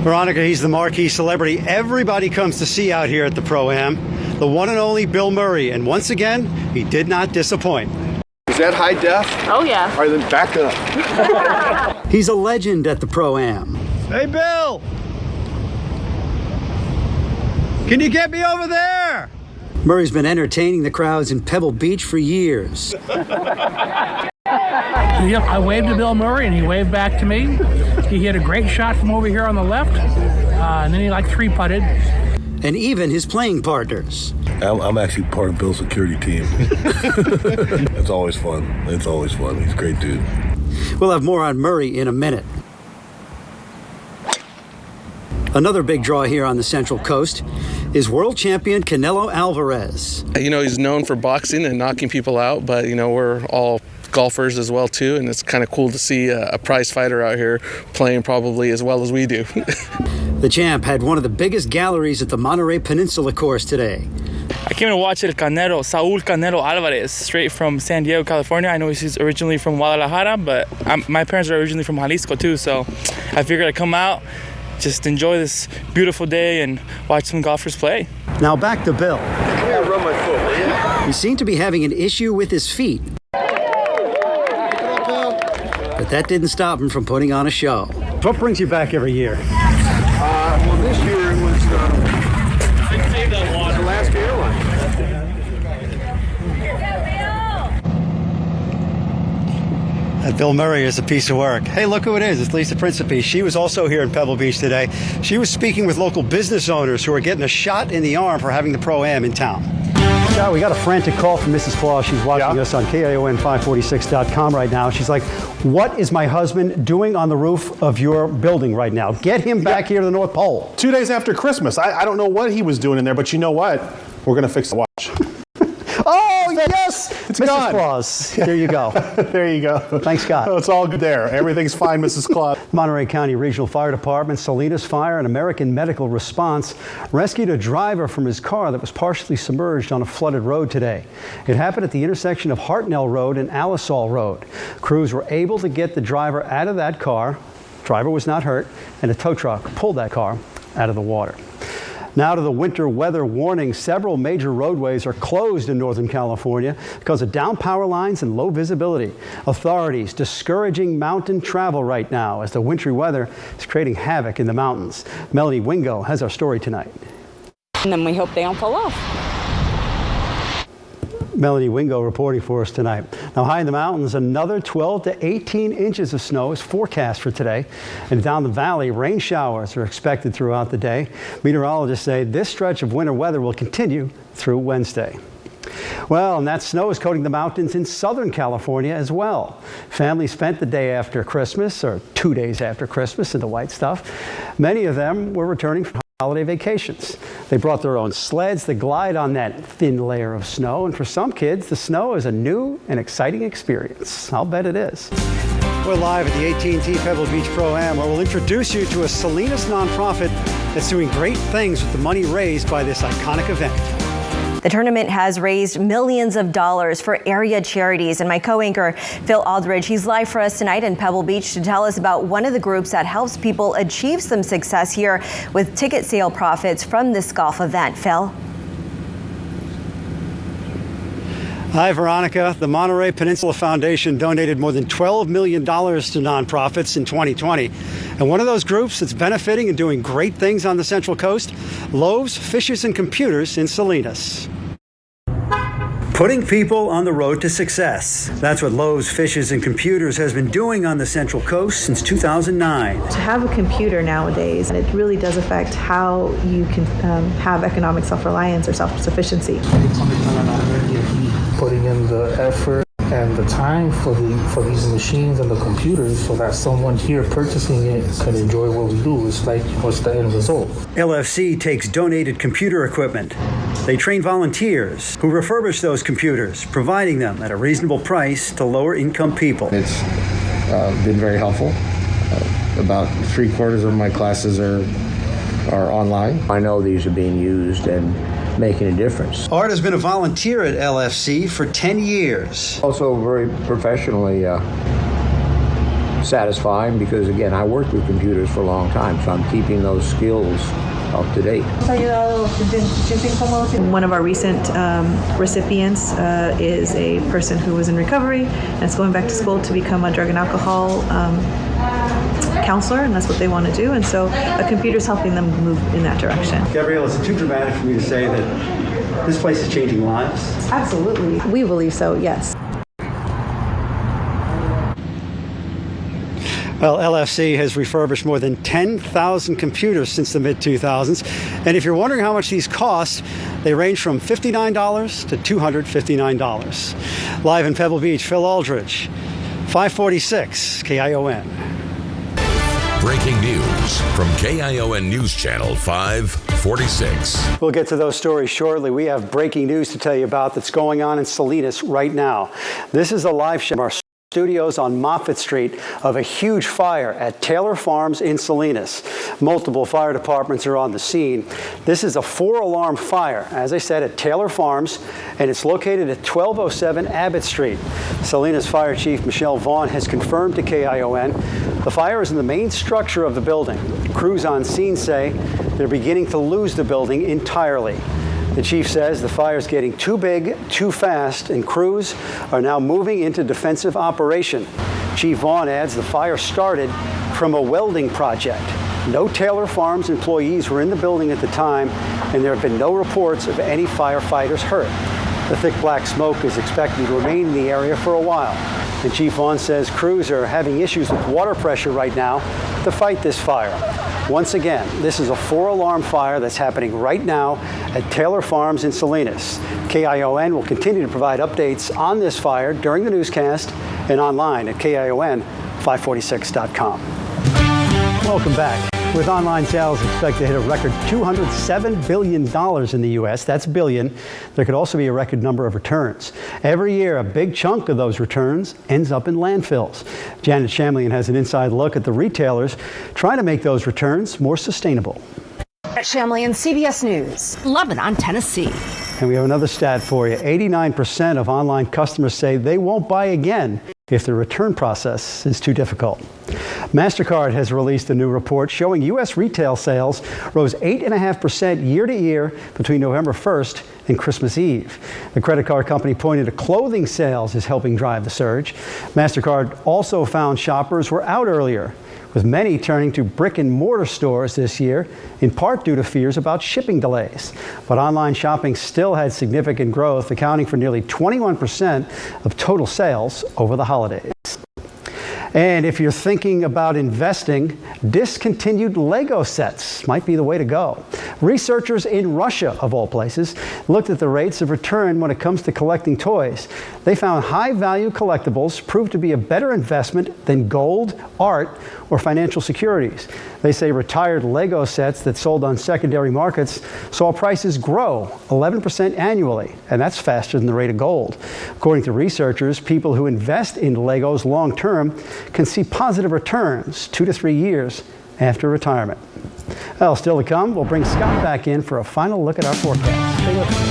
Veronica, he's the marquee celebrity everybody comes to see out here at the Pro-Am. The one and only Bill Murray, and once again, he did not disappoint. Is that high def? Oh, yeah. All right, then back it up. He's a legend at the Pro-Am. Hey, Bill! Can you get me over there? Murray's been entertaining the crowds in Pebble Beach for years. Yep, I waved to Bill Murray, and he waved back to me. He hit a great shot from over here on the left, and then he three-putted. And even his playing partners. I'm actually part of Bill's security team. It's always fun. It's always fun. He's a great dude. We'll have more on Murray in a minute. Another big draw here on the Central Coast is world champion Canelo Alvarez. He's known for boxing and knocking people out, but, we're all golfers as well, too, and it's kind of cool to see a prize fighter out here playing probably as well as we do. The champ had one of the biggest galleries at the Monterey Peninsula course today. I came to watch Saul Canelo Alvarez, straight from San Diego, California. I know he's originally from Guadalajara, but my parents are originally from Jalisco, too, so I figured I'd come out, just enjoy this beautiful day and watch some golfers play. Now back to Bill. Come here, rub my foot, will you? He seemed to be having an issue with his feet. But that didn't stop him from putting on a show. What brings you back every year? Well, this year it was the Alaska Airlines. That Bill Murray is a piece of work. Hey, look who it is. It's Lisa Principe. She was also here in Pebble Beach today. She was speaking with local business owners who are getting a shot in the arm for having the Pro-Am in town. Yeah, we got a frantic call from Mrs. Claus. She's watching us on KION546.com right now. She's like, what is my husband doing on the roof of your building right now? Get him back here to the North Pole. 2 days after Christmas. I don't know what he was doing in there, but you know what? We're going to fix the watch. Oh, yes! It's Mrs. gone. Claus. There you go. There you go. Thanks, Scott. Oh, it's all good there. Everything's fine, Mrs. Claus. Monterey County Regional Fire Department, Salinas Fire, and American Medical Response rescued a driver from his car that was partially submerged on a flooded road today. It happened at the intersection of Hartnell Road and Alisol Road. Crews were able to get the driver out of that car. Driver was not hurt, and a tow truck pulled that car out of the water. Now to the winter weather warning. Several major roadways are closed in Northern California because of down power lines and low visibility. Authorities discouraging mountain travel right now as the wintry weather is creating havoc in the mountains. Melanie Wingo has our story tonight. And then we hope they don't fall off. Melanie Wingo reporting for us tonight. Now high in the mountains, another 12 to 18 inches of snow is forecast for today. And down the valley, rain showers are expected throughout the day. Meteorologists say this stretch of winter weather will continue through Wednesday. Well, and that snow is coating the mountains in Southern California as well. Families spent the day after Christmas, or 2 days after Christmas, in the white stuff. Many of them were returning from holiday vacations. They brought their own sleds to glide on that thin layer of snow, and for some kids, the snow is a new and exciting experience. I'll bet it is. We're live at the AT&T Pebble Beach Pro-Am, where we'll introduce you to a Salinas nonprofit that's doing great things with the money raised by this iconic event. The tournament has raised millions of dollars for area charities, and my co-anchor Phil Aldridge, he's live for us tonight in Pebble Beach to tell us about one of the groups that helps people achieve some success here with ticket sale profits from this golf event. Phil? Hi, Veronica. The Monterey Peninsula Foundation donated more than $12 million to nonprofits in 2020. And one of those groups that's benefiting and doing great things on the Central Coast, Loaves, Fishes, and Computers in Salinas. Putting people on the road to success. That's what Loaves, Fishes, and Computers has been doing on the Central Coast since 2009. To have a computer nowadays, it really does affect how you can have economic self-reliance or self-sufficiency. Putting in the effort and the time for these machines and the computers so that someone here purchasing it can enjoy what we do. It's like, what's the end result? LFC takes donated computer equipment. They train volunteers who refurbish those computers, providing them at a reasonable price to lower income people. It's been very helpful. About 3/4 of my classes are online. I know these are being used and making a difference. Art has been a volunteer at LFC for 10 years. Also very professionally satisfying because, again, I worked with computers for a long time, so I'm keeping those skills up to date. One of our recent recipients is a person who was in recovery and is going back to school to become a drug and alcohol counselor, and that's what they want to do. And so a computer's helping them move in that direction. Gabrielle, is it too dramatic for me to say that this place is changing lives? Absolutely. We believe so, yes. Well, LFC has refurbished more than 10,000 computers since the mid-2000s. And if you're wondering how much these cost, they range from $59 to $259. Live in Pebble Beach, Phil Aldridge, 546 KION. Breaking news from KION News Channel 546. We'll get to those stories shortly. We have breaking news to tell you about that's going on in Salinas right now. This is a live show from our studios on Moffett Street of a huge fire at Taylor Farms in Salinas. Multiple fire departments are on the scene. This is a 4-alarm fire, as I said, at Taylor Farms, and it's located at 1207 Abbott Street. Salinas Fire Chief Michelle Vaughn has confirmed to KION the fire is in the main structure of the building. Crews on scene say they're beginning to lose the building entirely. The chief says the fire is getting too big, too fast, and crews are now moving into defensive operation. Chief Vaughn adds the fire started from a welding project. No Taylor Farms employees were in the building at the time, and there have been no reports of any firefighters hurt. The thick black smoke is expected to remain in the area for a while. And Chief Vaughn says crews are having issues with water pressure right now to fight this fire. Once again, this is a 4-alarm fire that's happening right now at Taylor Farms in Salinas. KION will continue to provide updates on this fire during the newscast and online at KION546.com. Welcome back. With online sales expected to hit a record $207 billion in the U.S., that's billion, there could also be a record number of returns. Every year, a big chunk of those returns ends up in landfills. Janet Shamlian has an inside look at the retailers trying to make those returns more sustainable. Shamlian, CBS News, Lebanon, Tennessee. And we have another stat for you. 89% of online customers say they won't buy again if the return process is too difficult. MasterCard has released a new report showing U.S. retail sales rose 8.5% year to year between November 1st and Christmas Eve. The credit card company pointed to clothing sales as helping drive the surge. MasterCard also found shoppers were out earlier, with many turning to brick and mortar stores this year, in part due to fears about shipping delays. But online shopping still had significant growth, accounting for nearly 21% of total sales over the holidays. And if you're thinking about investing, discontinued Lego sets might be the way to go. Researchers in Russia, of all places, looked at the rates of return when it comes to collecting toys. They found high-value collectibles proved to be a better investment than gold, art, or financial securities. They say retired Lego sets that sold on secondary markets saw prices grow 11% annually, and that's faster than the rate of gold. According to researchers, people who invest in Legos long-term can see positive returns 2 to 3 years after retirement. Well, still to come, we'll bring Scott back in for a final look at our forecast. Stay with us.